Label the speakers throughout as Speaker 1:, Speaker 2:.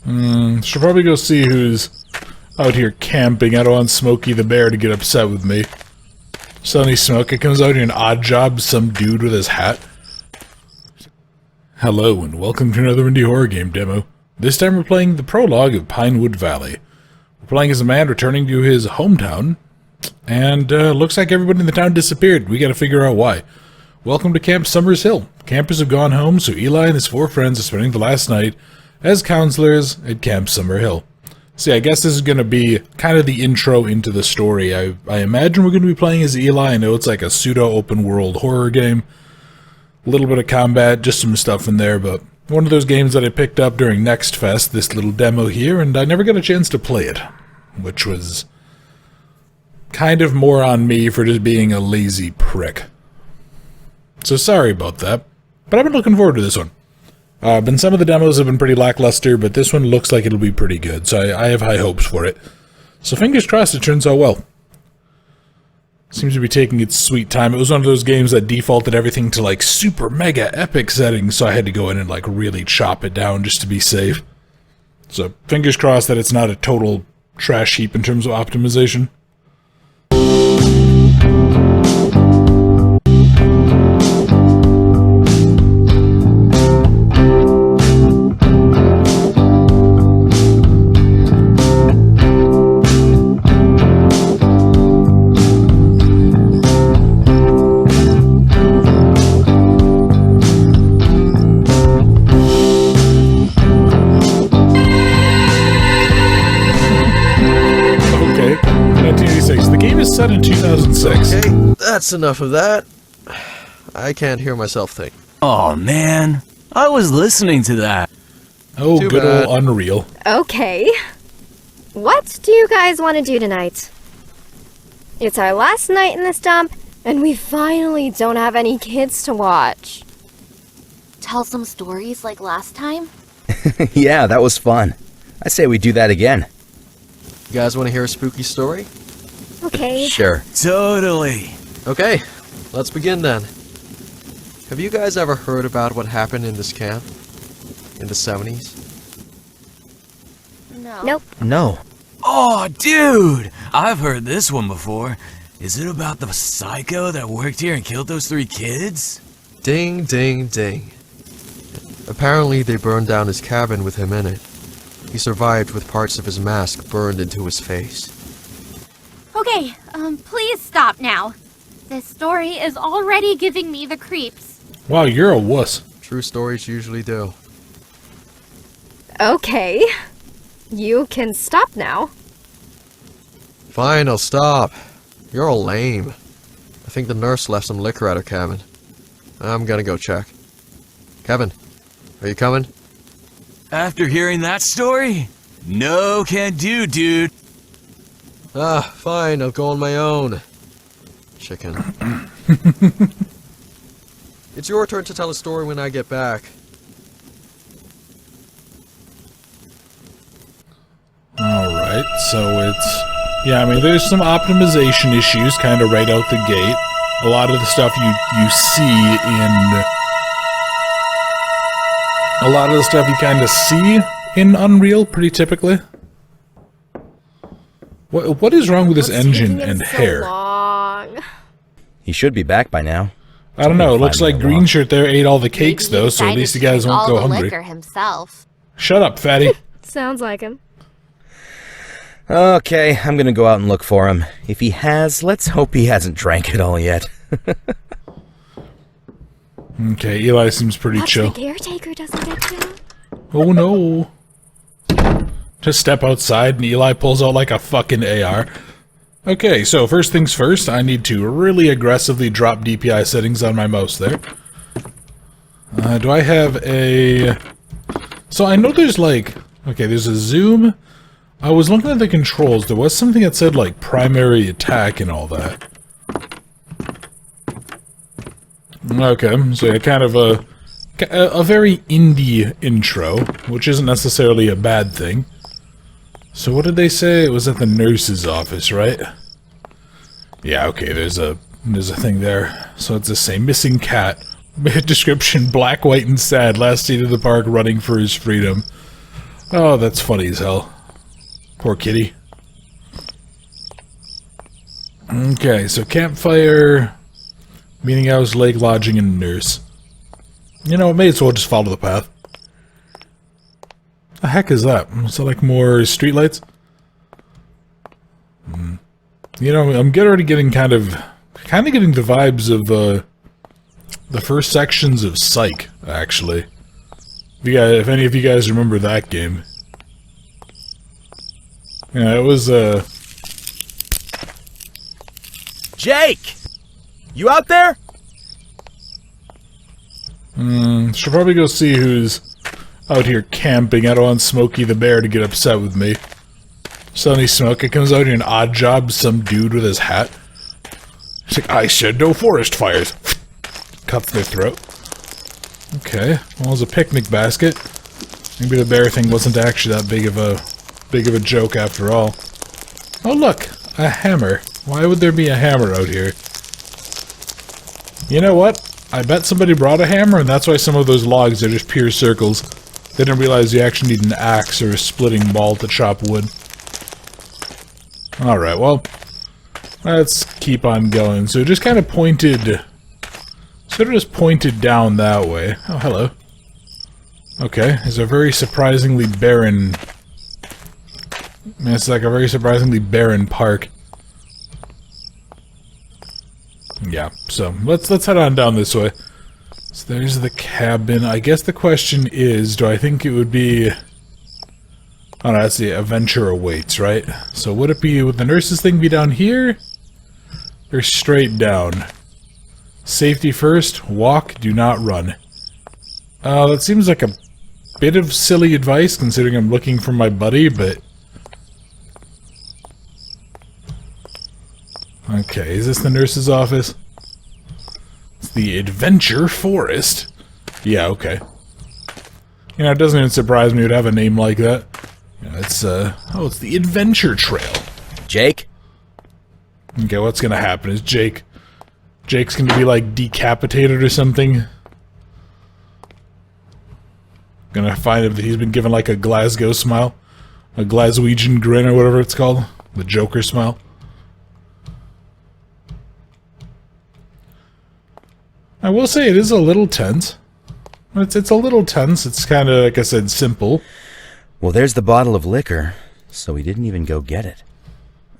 Speaker 1: Should probably go see who's out here camping. I don't want Smokey the Bear to get upset with me. Suddenly Smokey comes out here an odd job, some dude with his hat. Hello and welcome to another indie horror game demo. This time we're playing the Prologue of Pinewood Valley. We're playing as a man returning to his hometown, and looks like everybody in the town disappeared. We gotta figure out why. Welcome to Camp Summers Hill. Campers have gone home, so Eli and his 4 friends are spending the last night as counselors at Camp Summer Hill. See, I guess this is going to be kind of the intro into the story. I imagine we're going to be playing as Eli. I know it's like a pseudo-open-world horror game. A little bit of combat, just some stuff in there, but one of those games that I picked up during Next Fest, this little demo here, and I never got a chance to play it, which was kind of more on me for just being a lazy prick. So sorry about that, but I've been looking forward to this one. Some of the demos have been pretty lackluster, but this one looks like it'll be pretty good, so I have high hopes for it. So fingers crossed it turns out well. Seems to be taking its sweet time. It was one of those games that defaulted everything to like super mega epic settings, so I had to go in and like really chop it down just to be safe. So fingers crossed that it's not a total trash heap in terms of optimization. Set in 2006.
Speaker 2: Okay, that's enough of that. I can't hear myself think.
Speaker 3: Oh man, I was listening to that.
Speaker 1: Oh,
Speaker 2: Too
Speaker 1: good
Speaker 2: bad.
Speaker 1: old Unreal.
Speaker 4: Okay. What do you guys want to do tonight? It's our last night in this dump, and we finally don't have any kids to watch.
Speaker 5: Tell some stories like last time?
Speaker 6: Yeah, that was fun. I say we do that again.
Speaker 2: You guys want to hear a spooky story?
Speaker 4: Okay.
Speaker 6: Sure.
Speaker 3: Totally.
Speaker 2: Okay, let's begin then. Have you guys ever heard about what happened in this camp? In the 70s?
Speaker 5: No.
Speaker 4: Nope.
Speaker 6: No.
Speaker 3: Oh, dude! I've heard this one before. Is it about the psycho that worked here and killed those 3 kids?
Speaker 2: Ding, ding, ding. Apparently they burned down his cabin with him in it. He survived with parts of his mask burned into his face.
Speaker 5: Okay, please stop now. This story is already giving me the creeps.
Speaker 1: Wow, you're a wuss.
Speaker 2: True stories usually do.
Speaker 4: Okay. You can stop now.
Speaker 2: Fine, I'll stop. You're all lame. I think the nurse left some liquor at her cabin. I'm gonna go check. Kevin, are you coming?
Speaker 3: After hearing that story? No can do, dude.
Speaker 2: Ah, fine, I'll go on my own. Chicken. It's your turn to tell a story when I get back.
Speaker 1: Alright, so it's... Yeah, I mean, there's some optimization issues kind of right out the gate. A lot of the stuff you see in... A lot of the stuff you kind of see in Unreal, pretty typically. What is wrong with this engine and hair?
Speaker 4: Long.
Speaker 6: He should be back by now.
Speaker 1: I don't know, it looks like
Speaker 6: 5 minute walk.
Speaker 1: Green Shirt there ate all the cakes though, so at least you guys won't go hungry.
Speaker 5: Liquor himself.
Speaker 1: Shut up, fatty.
Speaker 4: Sounds like him.
Speaker 6: Okay, I'm gonna go out and look for him. If he has, let's hope he hasn't drank it all yet.
Speaker 1: Okay, Eli seems pretty
Speaker 4: Watch
Speaker 1: chill.
Speaker 4: the caretaker doesn't get you.
Speaker 1: Oh no. Just step outside and Eli pulls out like a fucking AR. Okay, so first things first, I need to really aggressively drop DPI settings on my mouse there. Do I have a... So I know there's like... Okay, there's a zoom. I was looking at the controls. There was something that said like primary attack and all that. Okay, so yeah, kind of a very indie intro, which isn't necessarily a bad thing. So what did they say? It was at the nurse's office, right? Yeah, okay, there's a thing there. So it's the same. Missing cat. Description, black, white, and sad. Last seen in the park running for his freedom. Oh, that's funny as hell. Poor kitty. Okay, so campfire, meeting house, lake, lodging, and nurse. You know, may as well just follow the path. The heck is that? Is that like more streetlights? You know, I'm already getting kind of getting the vibes of the first sections of Psych, actually. If any of you guys remember that game. Yeah, it was
Speaker 6: Jake! You out there?
Speaker 1: should probably go see who's out here camping. I don't want Smokey the Bear to get upset with me. Suddenly Smokey comes out in an odd job, some dude with his hat. He's like, I said no forest fires. Cuts their throat. Okay, well, it's a picnic basket. Maybe the bear thing wasn't actually that big of a joke after all. Oh look, a hammer. Why would there be a hammer out here? You know what? I bet somebody brought a hammer, and that's why some of those logs are just pure circles. They didn't realize you actually need an axe or a splitting maul to chop wood. Alright, well, let's keep on going. So it just kind of pointed... Sort of just pointed down that way. Oh, hello. Okay, it's a very surprisingly barren... It's like a very surprisingly barren park. Yeah, so let's head on down this way. So there's the cabin. I guess the question is, do I think it would be... Oh no, that's the adventure awaits, right? So would it be, would the nurse's thing be down here? Or straight down? Safety first, walk, do not run. That seems like a bit of silly advice considering I'm looking for my buddy, but... Okay, is this the nurse's office? It's the Adventure Forest. Yeah, okay. You know, it doesn't even surprise me to have a name like that. You know, it's, oh, it's the Adventure Trail.
Speaker 6: Jake?
Speaker 1: Okay, what's gonna happen is Jake's gonna be, like, decapitated or something. Gonna find him that he's been given, like, a Glasgow smile. A Glaswegian grin or whatever it's called. The Joker smile. I will say it is a little tense. It's a little tense. It's kind of, like I said, simple.
Speaker 6: Well, there's the bottle of liquor, so he didn't even go get it.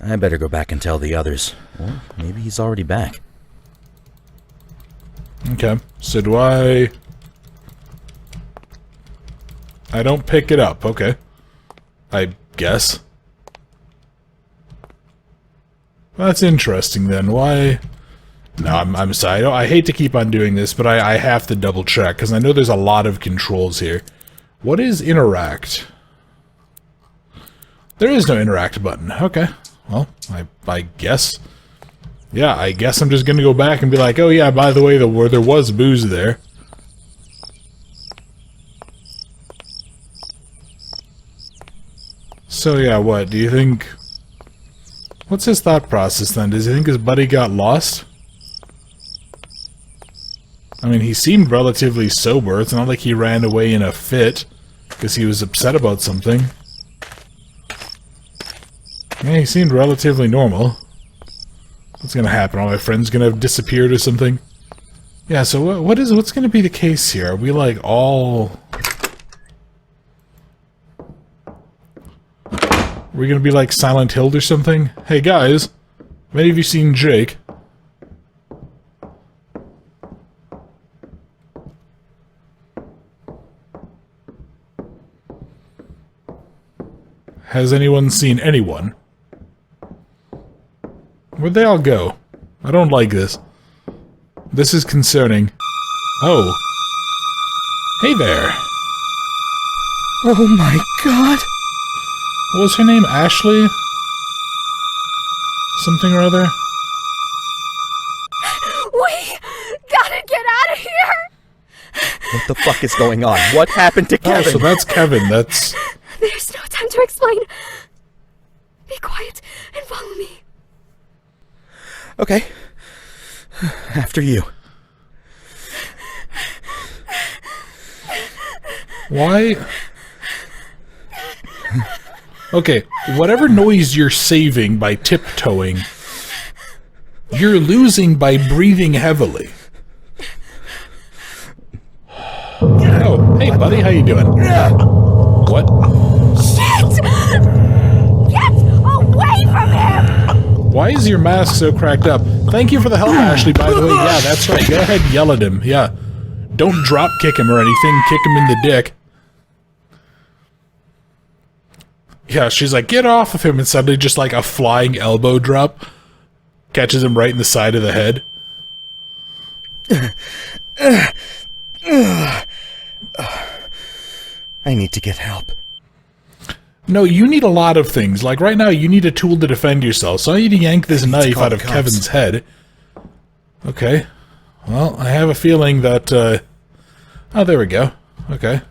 Speaker 6: I better go back and tell the others. Or maybe he's already back.
Speaker 1: Okay, so do I don't pick it up, okay. I guess. Well, that's interesting then. Why... No, I'm sorry. I hate to keep on doing this, but I have to double check, because I know there's a lot of controls here. What is interact? There is no interact button. Okay. Well, I guess. Yeah, I guess I'm just gonna go back and be like, oh yeah, by the way, there was booze there. So yeah, what? Do you think... What's his thought process then? Does he think his buddy got lost? I mean, he seemed relatively sober. It's not like he ran away in a fit because he was upset about something. Yeah, he seemed relatively normal. What's gonna happen? All my friends gonna have disappeared or something? Yeah, so what's gonna be the case here? Are we like all... Are we gonna be like Silent Hill or something? Hey guys, have any of you seen Jake? Has anyone seen anyone? Where'd they all go? I don't like this. This is concerning. Oh. Hey there.
Speaker 6: Oh my god!
Speaker 1: What was her name? Ashley? Something or other?
Speaker 5: We gotta get out of here!
Speaker 6: What the fuck is going on? What happened to
Speaker 1: Oh,
Speaker 6: Kevin?
Speaker 1: so that's Kevin. That's...
Speaker 4: There's no time to explain. Be quiet and follow me.
Speaker 6: Okay. After you.
Speaker 1: Why... Okay, whatever noise you're saving by tiptoeing, you're losing by breathing heavily. Oh, hey buddy, how you doing? What?
Speaker 4: Shit! Get away from him!
Speaker 1: Why is your mask so cracked up? Thank you for the help, Ashley, by the way. Yeah, that's right. Go ahead and yell at him. Yeah. Don't drop kick him or anything. Kick him in the dick. Yeah, she's like, get off of him, and suddenly just like a flying elbow drop catches him right in the side of the head.
Speaker 6: I need to get help.
Speaker 1: No, you need a lot of things. Like right now, you need a tool to defend yourself. So I need to yank this knife out of Kevin's head. Okay. Well, I have a feeling that, oh, there we go. Okay.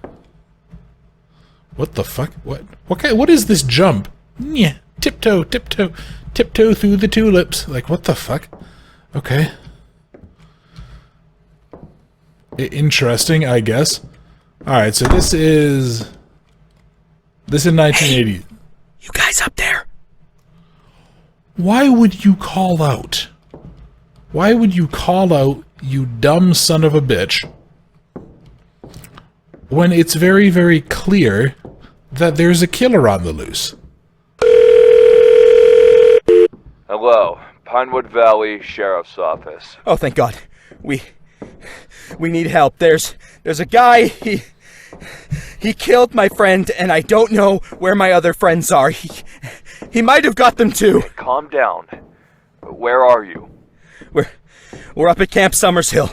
Speaker 1: What the fuck? What is this jump? Yeah. Tiptoe, tiptoe, tiptoe through the tulips. Like, what the fuck? Okay. Interesting, I guess. Alright, so this is 1980.
Speaker 6: Hey, you guys up there?
Speaker 1: Why would you call out? Why would you call out, you dumb son of a bitch, when it's very, very clear that there's a killer on the loose?
Speaker 7: Hello, Pinewood Valley Sheriff's Office.
Speaker 6: Oh, thank God. We need help. There's a guy, he killed my friend, and I don't know where my other friends are. He might have got them too.
Speaker 7: Calm down. Where are you?
Speaker 6: We're up at Camp Summers Hill.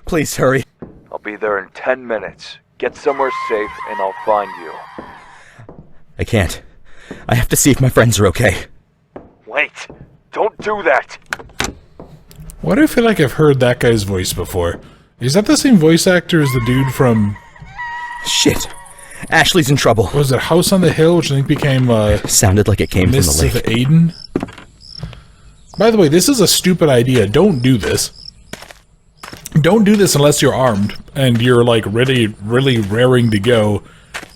Speaker 6: Please hurry.
Speaker 7: I'll be there in 10 minutes. Get somewhere safe and I'll find you.
Speaker 6: I can't. I have to see if my friends are okay.
Speaker 7: Wait! Don't do that!
Speaker 1: Why do I feel like I've heard that guy's voice before? Is that the same voice actor as the dude from...
Speaker 6: Shit. Ashley's in trouble.
Speaker 1: Was it House on the Hill, which I think became,
Speaker 6: Sounded like it came from the
Speaker 1: Mists of
Speaker 6: lake.
Speaker 1: Aiden? By the way, this is a stupid idea. Don't do this. Don't do this unless you're armed, and you're, like, really, really raring to go,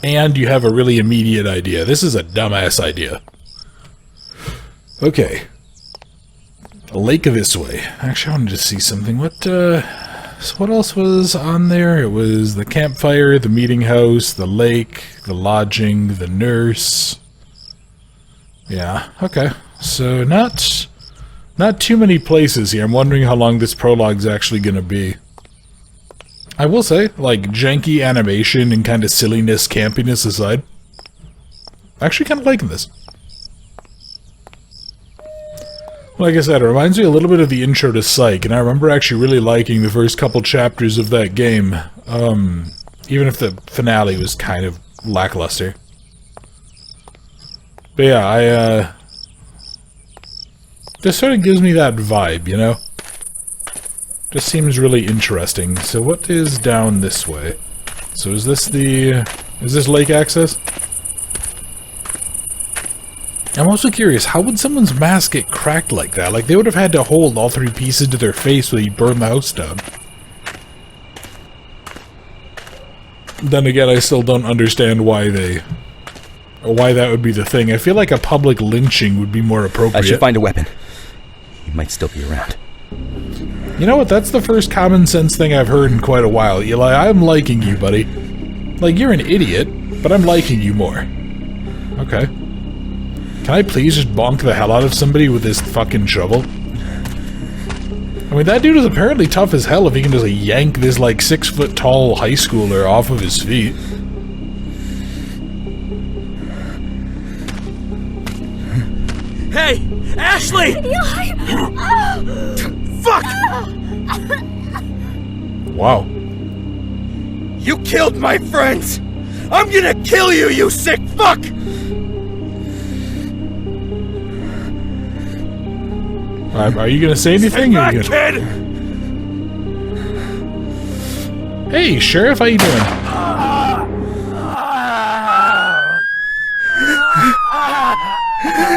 Speaker 1: and you have a really immediate idea. This is a dumbass idea. Okay. A lake this way. Actually, I wanted to see something. So what else was on there? It was the campfire, the meeting house, the lake, the lodging, the nurse. Yeah, okay. So not too many places here. I'm wondering how long this prologue's actually gonna be. I will say, like, janky animation and kind of silliness, campiness aside, actually kind of liking this. Like I said, it reminds me a little bit of the intro to Psych, and I remember actually really liking the first couple chapters of that game, even if the finale was kind of lackluster. But yeah, this sort of gives me that vibe, you know? Just seems really interesting. So what is down this way? So is this lake access? I'm also curious, how would someone's mask get cracked like that? Like, they would have had to hold all three pieces to their face when you burn the house down. Then again, I still don't understand why that would be the thing. I feel like a public lynching would be more appropriate.
Speaker 6: I should find a weapon. He might still be around.
Speaker 1: You know what? That's the first common sense thing I've heard in quite a while. Eli, I'm liking you, buddy. Like, you're an idiot, but I'm liking you more. Okay. Can I please just bonk the hell out of somebody with this fucking shovel? I mean, that dude is apparently tough as hell if he can just yank this, like, 6-foot-tall high schooler off of his feet.
Speaker 6: Hey! Ashley! Fuck!
Speaker 1: Wow.
Speaker 6: You killed my friends! I'm gonna kill you, you sick fuck!
Speaker 1: Are you gonna say anything? Or you gonna...
Speaker 6: kid!
Speaker 1: Hey, Sheriff, how you doing?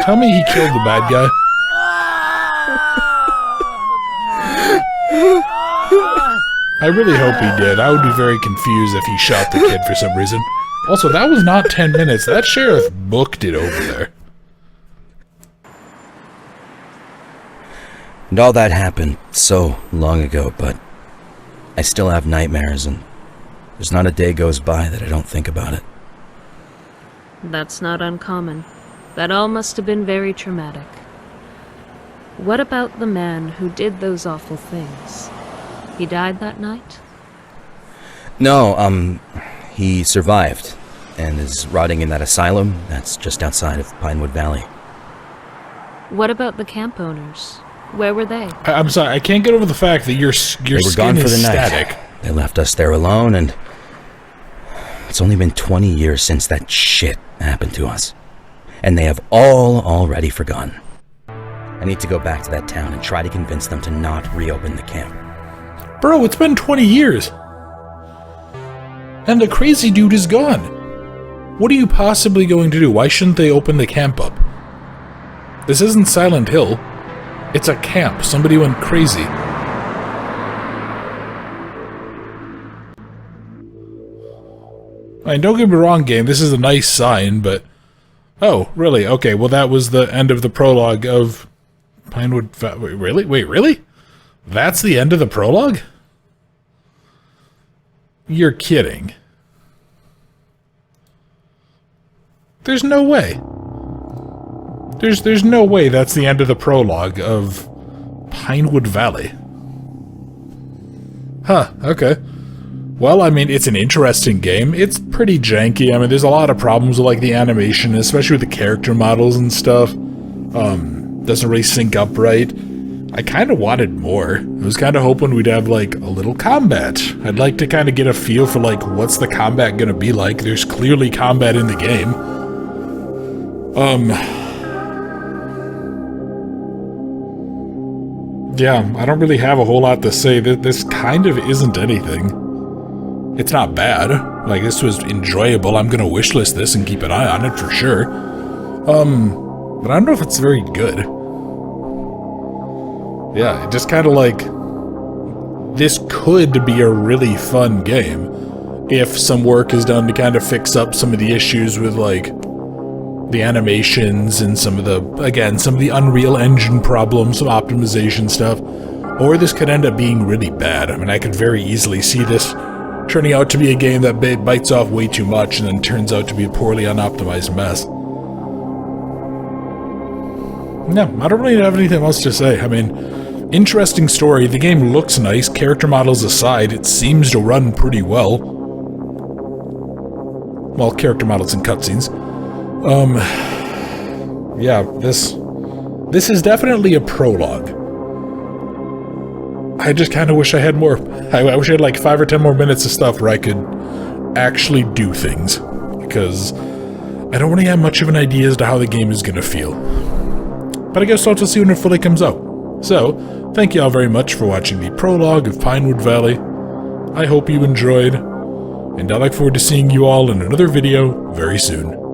Speaker 1: Tell me he killed the bad guy. I really hope he did. I would be very confused if he shot the kid for some reason. Also, that was not 10 minutes. That sheriff booked it over there.
Speaker 8: And all that happened so long ago, but I still have nightmares, and there's not a day goes by that I don't think about it.
Speaker 9: That's not uncommon. That all must have been very traumatic. What about the man who did those awful things? He died that night?
Speaker 8: No, he survived, and is rotting in that asylum that's just outside of Pinewood Valley.
Speaker 9: What about the camp owners? Where were they?
Speaker 1: I'm sorry, I can't get over the fact that your
Speaker 8: They were
Speaker 1: skin
Speaker 8: gone for
Speaker 1: is
Speaker 8: the
Speaker 1: static.
Speaker 8: night. They left us there alone, and it's only been 20 years since that shit happened to us. And they have all already forgotten. I need to go back to that town and try to convince them to not reopen the camp.
Speaker 1: Bro, it's been 20 years. And the crazy dude is gone. What are you possibly going to do? Why shouldn't they open the camp up? This isn't Silent Hill. It's a camp. Somebody went crazy. I mean, don't get me wrong, game. This is a nice sign, but... Oh, really? Okay, well that was the end of the prologue of Pinewood Valley. Wait, really? Wait, really? That's the end of the prologue? You're kidding. There's no way. There's no way that's the end of the prologue of Pinewood Valley. Huh, okay. Well, I mean, it's an interesting game. It's pretty janky. I mean, there's a lot of problems with, like, the animation, especially with the character models and stuff. Doesn't really sync up right. I kind of wanted more. I was kind of hoping we'd have, like, a little combat. I'd like to kind of get a feel for, like, what's the combat gonna be like. There's clearly combat in the game. Yeah, I don't really have a whole lot to say. This kind of isn't anything. It's not bad. Like, this was enjoyable. I'm gonna wishlist this and keep an eye on it for sure. But I don't know if it's very good. Yeah, it just kind of like... This could be a really fun game if some work is done to kind of fix up some of the issues with, like, the animations and some of the, again, some of the Unreal Engine problems, some optimization stuff. Or this could end up being really bad. I mean, I could very easily see this turning out to be a game that bites off way too much and then turns out to be a poorly unoptimized mess. No, I don't really have anything else to say. I mean, interesting story. The game looks nice. Character models aside, it seems to run pretty well. Well, character models and cutscenes. Yeah, this is definitely a prologue. I just kind of wish I had more. I wish I had like 5 or 10 more minutes of stuff where I could actually do things. Because I don't really have much of an idea as to how the game is going to feel. But I guess I'll have to see when it fully comes out. So, thank you all very much for watching the prologue of Pinewood Valley. I hope you enjoyed. And I look forward to seeing you all in another video very soon.